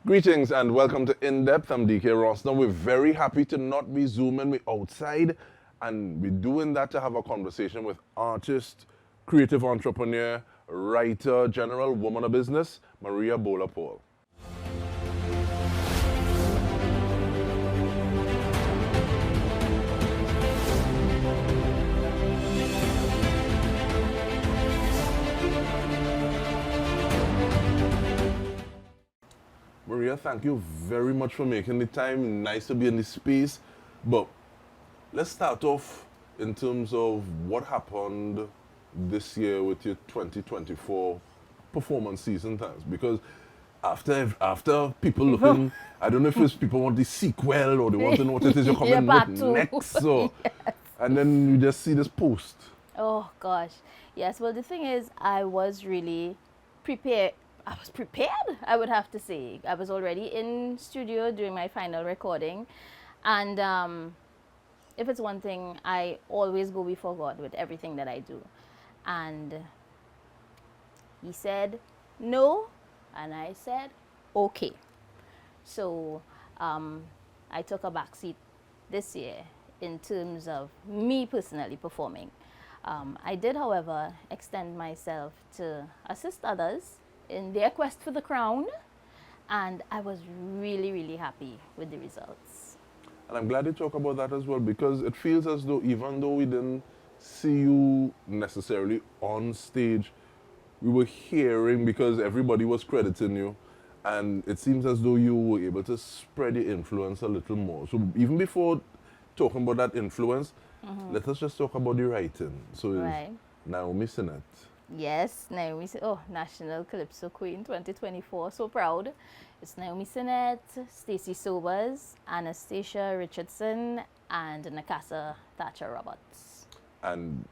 Greetings and welcome to In Depth. I'm Dike Rostant. We're very happy to not be zooming. We're outside and we're doing that to have a conversation with artist, creative entrepreneur, writer, general woman of business, Maria Bhola-Paul. Maria, thank you very much for making the time. Nice to be in this space. But let's start off in terms of what happened this year with your 2024 performance season times. Because after people looking, I don't know if it's people want the sequel or they want to know what it is you're coming with next. So, and then you just see this post. Oh gosh, yes. Well, the thing is, I was really prepared. I was prepared, I would have to say. I was already in studio doing my final recording. And if it's one thing, I always go before God with everything that I do. And he said no, and I said okay. So I took a back seat this year in terms of me personally performing. I did, however, extend myself to assist others in their quest for the crown, and I was really, really happy with the results. And I'm glad you talk about that as well, because it feels as though even though we didn't see you necessarily on stage, we were hearing because everybody was crediting you, and it seems as though you were able to spread your influence a little more. So even before talking about that influence, let us just talk about the writing. So Right. Naomi Sinnott. Yes, Naomi, National Calypso Queen 2024, so proud. It's Naomi Sinnott, Stacey Sobers, Anastasia Richardson, and Nakasa Thatcher Roberts. And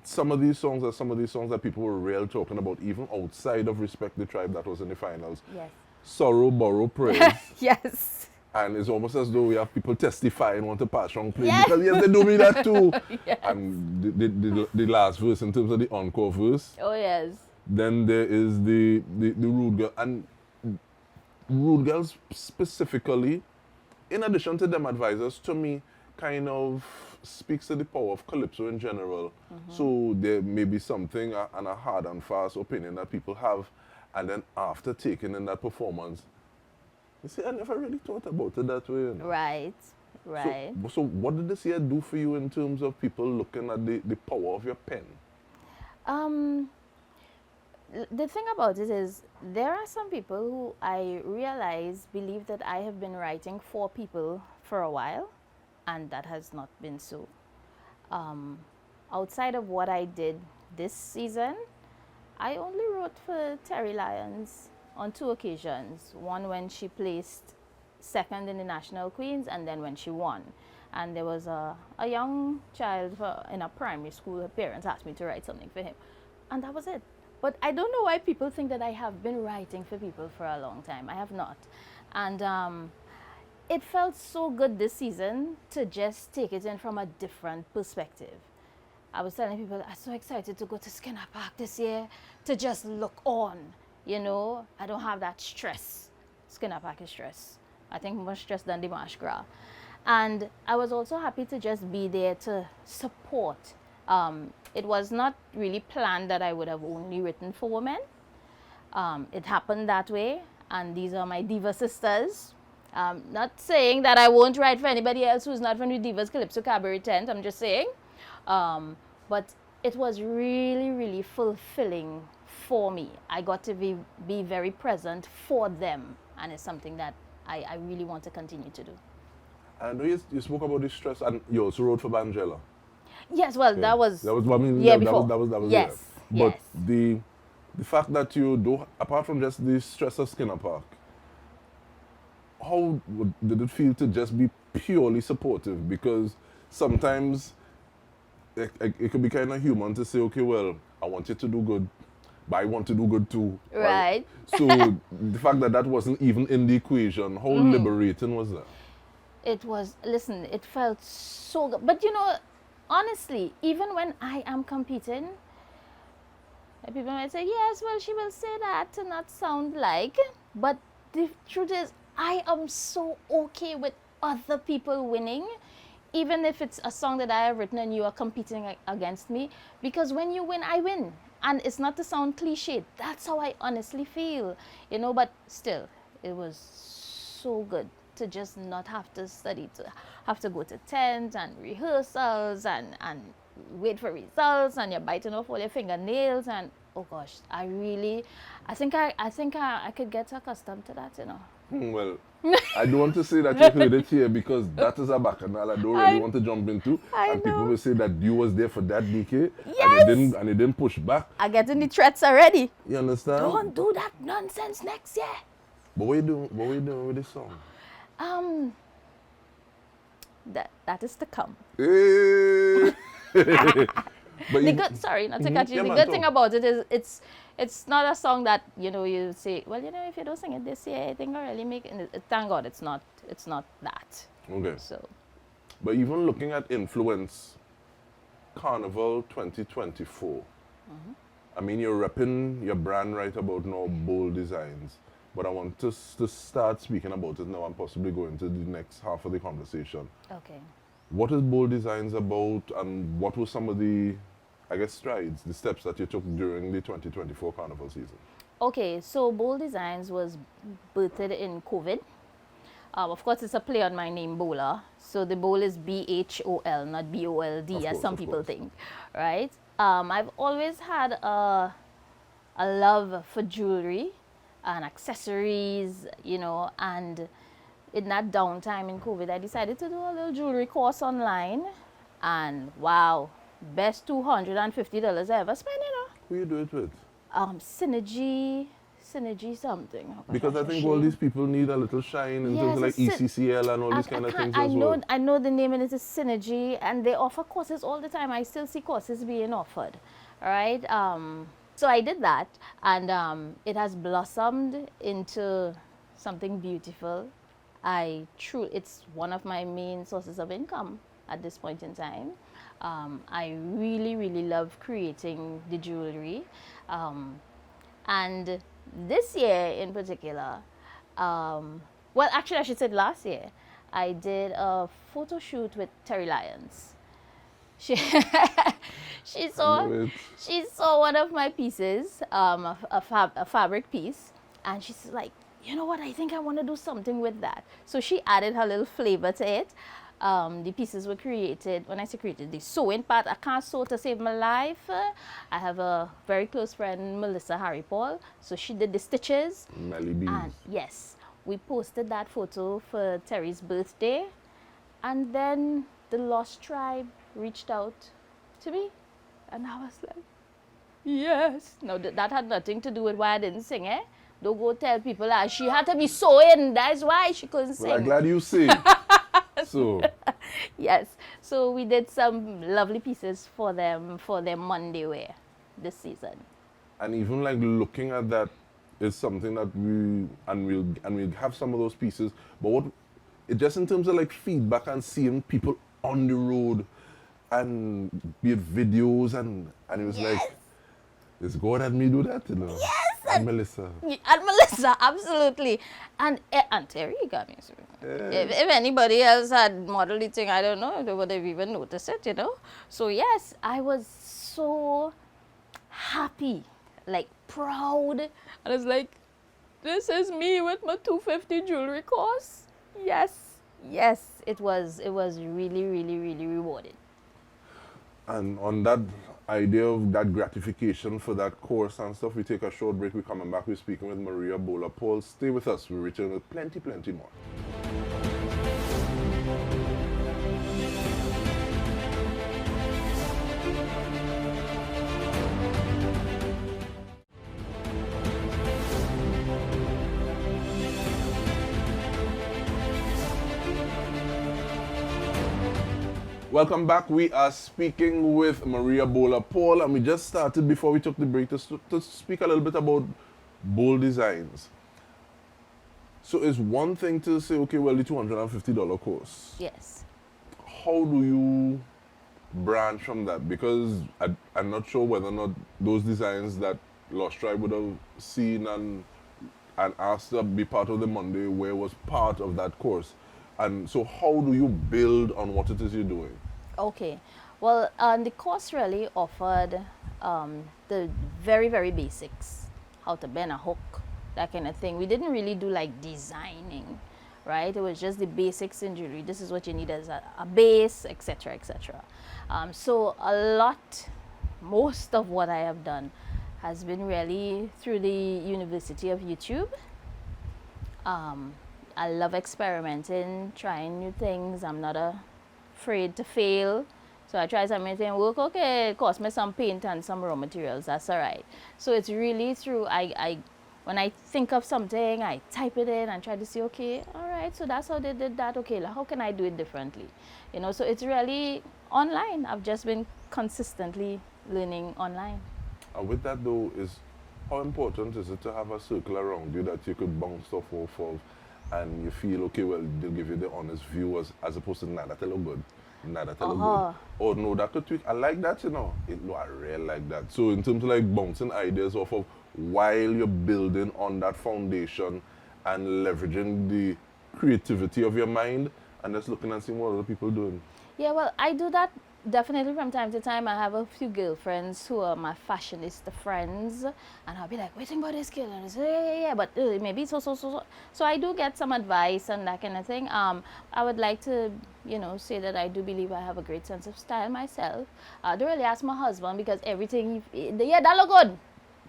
some of these songs are some of these songs that people were real talking about, even outside of Respect the Tribe that was in the finals. Yes. Sorrow, Borrow, Praise. Yes. And it's almost as though we have people testifying, want to pass wrong play. Yes. Because yes, they do me that too. Yes. And the last verse in terms of the encore verse. Oh, yes. Then there is the Rude Girl. And Rude Girls specifically, in addition to them advisors, to me, kind of speaks to the power of Calypso in general. So there may be something and a hard and fast opinion that people have. And then after taking in that performance, you see, I never really thought about it that way. You know? Right, right. So what did this year do for you in terms of people looking at the power of your pen? The thing about it is, there are some people who I realize believe that I have been writing for people for a while, and that has not been so. Outside of what I did this season, I only wrote for Terry Lyons on 2 occasions. One when she placed second in the National Queens, and then when she won. And there was a young child in a primary school, her parents asked me to write something for him. And that was it. But I don't know why people think that I have been writing for people for a long time. I have not. And it felt so good this season to just take it in from a different perspective. I was telling people, I'm so excited to go to Skinner Park this year to just look on. You know, I don't have that stress. Skinner Park is stress. I think more stress than the Marsh Gras. And I was also happy to just be there to support. It was not really planned that I would have only written for women. It happened that way, and these are my diva sisters. Not saying that I won't write for anybody else who's not from the Divas Calypso Cabaret tent, I'm just saying. But it was really, really fulfilling for me. I got to be very present for them, and it's something that I really want to continue to do. I know you spoke about the stress, and you also wrote for Bangela. Yes, well, Yeah. that was I mean, year that before. was Yes, yeah. But yes. the fact that you do, apart from just the stress of Skinner Park, how did it feel to just be purely supportive? Because sometimes it could be kind of human to say, okay, well, I want you to do good, but I want to do good too. Right. So the fact that that wasn't even in the equation, how liberating was that? It was, listen, it felt so good. But you know, honestly, even when I am competing, people might say, yes, well, she will say that to not sound like, but the truth is, I am so okay with other people winning, even if it's a song that I have written and you are competing against me, because when you win, I win. And it's not to sound cliche, that's how I honestly feel, you know, but still, it was so good to just not have to study, to have to go to tent and rehearsals and wait for results, and you're biting off all your fingernails, and oh gosh, I think I could get accustomed to that, you know. Well, I don't want to say that you heard it here because that is a bacchanal I don't really want to jump into. And people will say that you was there for that, Dike, Yes. and you didn't push back. I getting the threats already. You understand? Don't do that nonsense next year. But what are you doing with this song? That is to come. Hey. But The good, sorry, not to cut you. Yeah, The man, good talk. thing about it is it's not a song that, you know, you say, well, you know, if you don't sing it this year, I think I really make it. Thank God it's not that. Okay. So But even looking at influence, Carnival 2024. I mean, you're repping your brand right about now, Bhol Designs. But I want to start speaking about it now and possibly go into the next half of the conversation. okay. What is Bhol Designs about, and what were some of the, I guess, strides, the steps that you took during the 2024 Carnival season? Okay, so Bhol Designs was birthed in COVID. Of course, it's a play on my name, Bola. So the Bhol is B-H-O-L, not B-O-L-D, Of as course, some of people course. think, right? I've always had a love for jewelry and accessories, you know, and in that downtime in COVID, I decided to do a little jewelry course online, and wow, best $250 I ever spent, you know. Who you do it with? Synergy something. Oh gosh, Because I should think show all you. these people need a little shine in terms of like Yes, ECCL and all these kind of things I as know, well. I know the name, and it is Synergy, and they offer courses all the time. I still see courses being offered, all right? So I did that, and it has blossomed into something beautiful. It's one of my main sources of income at this point in time. I really, really love creating the jewelry. And this year in particular, well, actually, I should say last year, I did a photo shoot with Terry Lyons. She, she know saw one of my pieces, a fabric piece, and she's like, you know what, I think I want to do something with that. So she added her little flavor to it. The pieces were created, when I say created, the sewing part, I can't sew to save my life. I have a very close friend, Melissa Paul, so she did the stitches. Melly Bees. And yes, we posted that photo for Terry's birthday, and then the Lost Tribe reached out to me, and I was like, yes. Now that had nothing to do with why I didn't sing, eh? Don't go tell people that she had to be sewing, that's why she couldn't sing. Well, I'm glad you sing. So, Yes, so we did some lovely pieces for them for their Monday wear this season. and even like looking at that is something that we'll have some of those pieces. But what it just in terms of like feedback and seeing people on the road and be it videos and it was like, it's God had me do that, you know. Yes, And Melissa. And Melissa, absolutely. And Terry got me. So if anybody else had modeled the thing, I don't know, they would have even noticed it, you know. So yes, I was so happy, like proud. And I was like, this is me with my $250 jewelry course. Yes, it was really, really, really rewarding. And on that idea of that gratification for that course and stuff, we take a short break. We're coming back. We're speaking with Maria Bhola-Paul. Stay with us. We return with plenty more. Welcome back. We are speaking with Maria Bhola-Paul, and we just started before we took the break to speak a little bit about Bhol Designs. So it's one thing to say, okay, well, the $250 course. Yes. How do you branch from that? Because I'm not sure whether or not those designs that Lost Tribe would have seen and and asked to be part of the Monday where was part of that course. And so how do you build on what it is you're doing? Okay. Well, the course really offered the very, very basics, how to bend a hook, that kind of thing. We didn't really do like designing, right? It was just the basics in jewelry. This is what you need as a base, etc., etc. So a lot, most of what I have done has been really through the University of YouTube. I love experimenting, trying new things. I'm not afraid to fail. So I try something, work, okay, it cost me some paint and some raw materials, that's all right. So it's really through, when I think of something, I type it in and try to see, okay, all right, so that's how they did that, okay, how can I do it differently? You know, so it's really online. I've just been consistently learning online. And with that though, is how important is it to have a circle around you that you could bounce stuff off of and you feel, okay, well, they'll give you the honest view as opposed to, nah, that'll look good. Nah, that'll look good. Oh, no, that could tweak. I like that, you know. No, I really like that. So in terms of like bouncing ideas off of while you're building on that foundation and leveraging the creativity of your mind and just looking and seeing what other people doing. Yeah, well, I do that definitely from time to time. I have a few girlfriends who are my fashionista friends, and I'll be like, waiting about this girl, and I say, yeah, but maybe so. So I do get some advice and that kind of thing. I would like to, you know, say that I do believe I have a great sense of style myself. I don't really ask my husband because everything, yeah, that look good.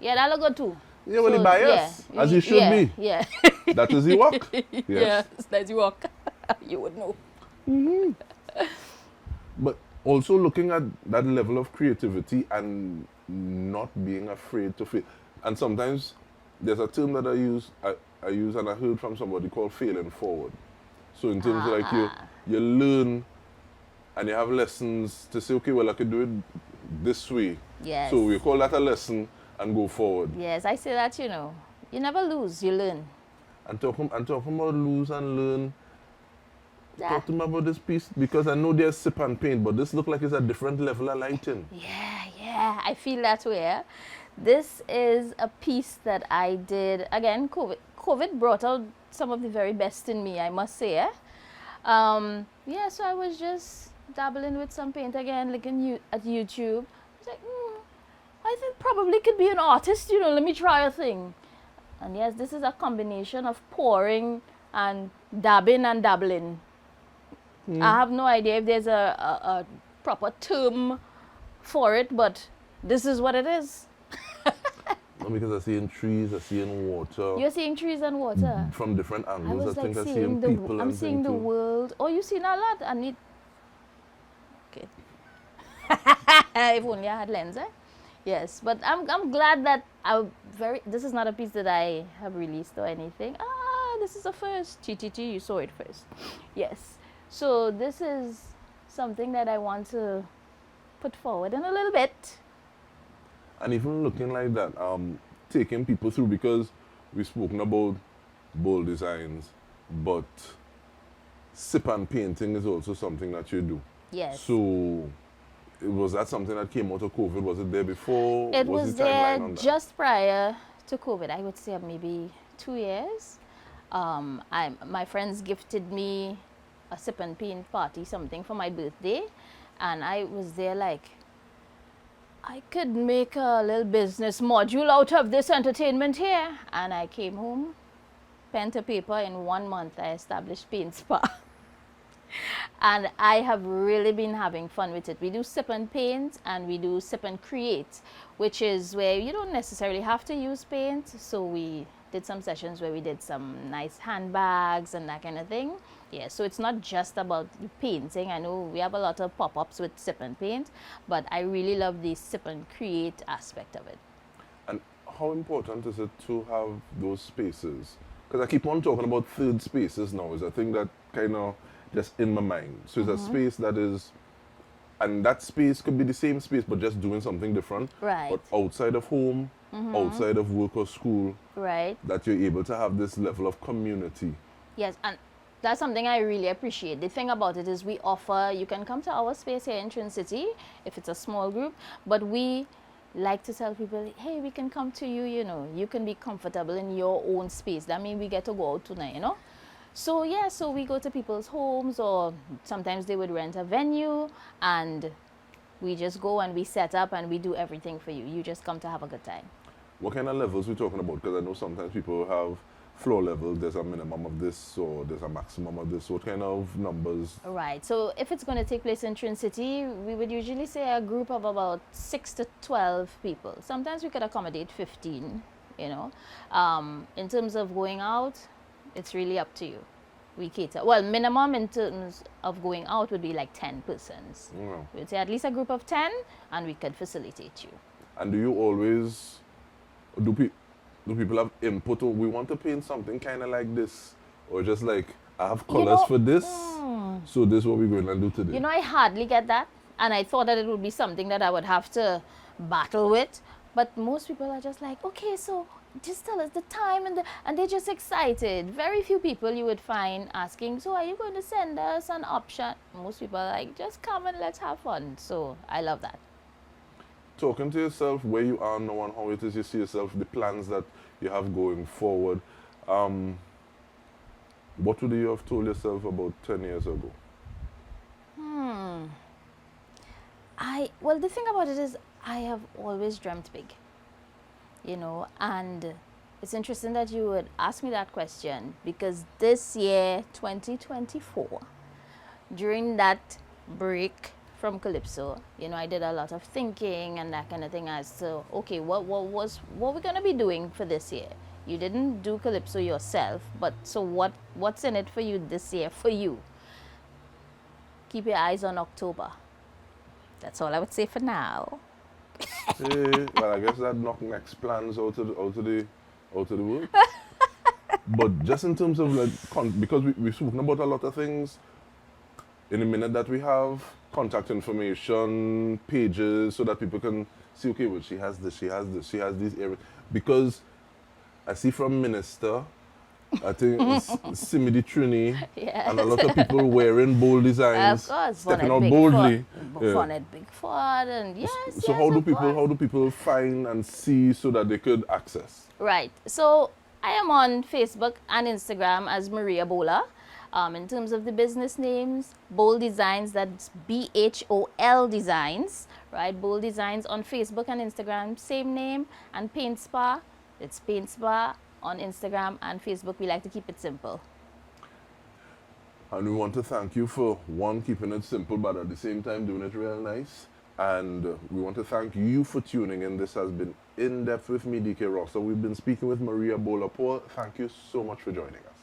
Yeah, that look good too. Yeah, well, he biased, as he should be. Yeah. That is the work. Yes. Yeah, that's the work. You would know. Mm-hmm. But also looking at that level of creativity and not being afraid to fail. And sometimes there's a term that I use and I heard from somebody called failing forward. So in terms of like you learn and you have lessons to say, okay, well, I could do it this way. Yes. So we call that a lesson and go forward. Yes, I say that, you know, you never lose, you learn. And talking about lose and learn, talk to me about this piece because I know there's sip and paint, but this looks like it's a different level of lighting. Yeah, I feel that way. This is a piece that I did, again, COVID brought out some of the very best in me, I must say. Yeah, so I was just dabbling with some paint again, looking at YouTube. I was like, I think probably could be an artist, you know, let me try a thing. And yes, this is a combination of pouring and dabbing and dabbling. I have no idea if there's a proper term for it, but this is what it is. No, because I'm seeing trees, I'm seeing water. You're seeing trees and water? From different angles. I think I'm seeing seeing people. I'm seeing the world. Oh, you've seen a lot. I need... Okay. If only I had lens, eh? Yes, but I'm glad that this is not a piece that I have released or anything. This is a first. TTT, you saw it first. Yes. So this is something that I want to put forward in a little bit. And even looking like that, taking people through, because we've spoken about Bhol Designs, but sip and painting is also something that you do. Yes. So was that something that came out of COVID? Was it there before? It was there just prior to COVID. I would say maybe 2 years. My friends gifted me a sip and paint party, something for my birthday, and I was there like, I could make a little business module out of this entertainment here. And I came home, pen to paper, in 1 month I established Paint Spa. And I have really been having fun with it. We do sip and paint and we do sip and create, which is where you don't necessarily have to use paint. So we did some sessions where we did some nice handbags and that kind of thing. Yeah, so it's not just about the painting. I know we have a lot of pop-ups with sip and paint, but I really love the sip and create aspect of it. And how important is it to have those spaces? Because I keep on talking about third spaces now. Is a thing that kind of just in my mind. So it's a space that is, and that space could be the same space, but just doing something different. Right. But outside of home, outside of work or school. Right. That you're able to have this level of community. Yes, and that's something I really appreciate. The thing about it is we offer, you can come to our space here in Trin City if it's a small group, but we like to tell people, hey, we can come to you, you know, you can be comfortable in your own space. That means we get to go out tonight, you know. So yeah, so we go to people's homes, or sometimes they would rent a venue, and we just go and we set up and we do everything for you. You just come to have a good time. What kind of levels we talking about? Because I know sometimes people have floor levels, there's a minimum of this, or there's a maximum of this. What kind of numbers? Right. So if it's going to take place in Trin City, we would usually say a group of about 6 to 12 people. Sometimes we could accommodate 15, you know. In terms of going out, it's really up to you. We cater. Well, minimum in terms of going out would be like 10 persons. Yeah. We'd say at least a group of 10, and we could facilitate you. And do you always, do people have input, or we want to paint something kind of like this? Or just like, I have colors for this, so this is what we're going to do today? You know, I hardly get that. And I thought that it would be something that I would have to battle with. But most people are just like, okay, so just tell us the time, and they're just excited. Very few people you would find asking, so are you going to send us an option? Most people are like, just come and let's have fun. So I love that. Talking to yourself, where you are now and how it is you see yourself, the plans that you have going forward, what would you have told yourself about 10 years ago? Well, the thing about it is I have always dreamt big, you know, and it's interesting that you would ask me that question, because this year, 2024, during that break from Calypso, you know, I did a lot of thinking and that kind of thing as to, okay, what we're going to be doing for this year. You didn't do Calypso yourself, but so what's in it for you this year, for you? Keep your eyes on October. That's all I would say for now. Well, I guess that knock next plans out of the work. But just in terms of like, because we've spoken about a lot of things, in a minute that we have, contact information, pages, so that people can see, okay, well, she has this, she has this, she has these areas. Because I see from Minister, I think Simidi Trini, Yes. and a lot of people wearing Bhol Designs, Of course, stepping out boldly. Bonnet Bigfoot, and yes. So yes, how do people find and see so that they could access? Right. So I am on Facebook and Instagram as Maria Bhola. In terms of the business names, Bhol Designs, that's BHOL Designs, right? Bhol Designs on Facebook and Instagram, same name. And Paint Spa, it's Paint Spa on Instagram and Facebook. We like to keep it simple. And we want to thank you for, one, keeping it simple, but at the same time doing it real nice. And we want to thank you for tuning in. This has been In Depth with me, Dike Rossa. We've been speaking with Maria Bhola-Paul. Thank you so much for joining us.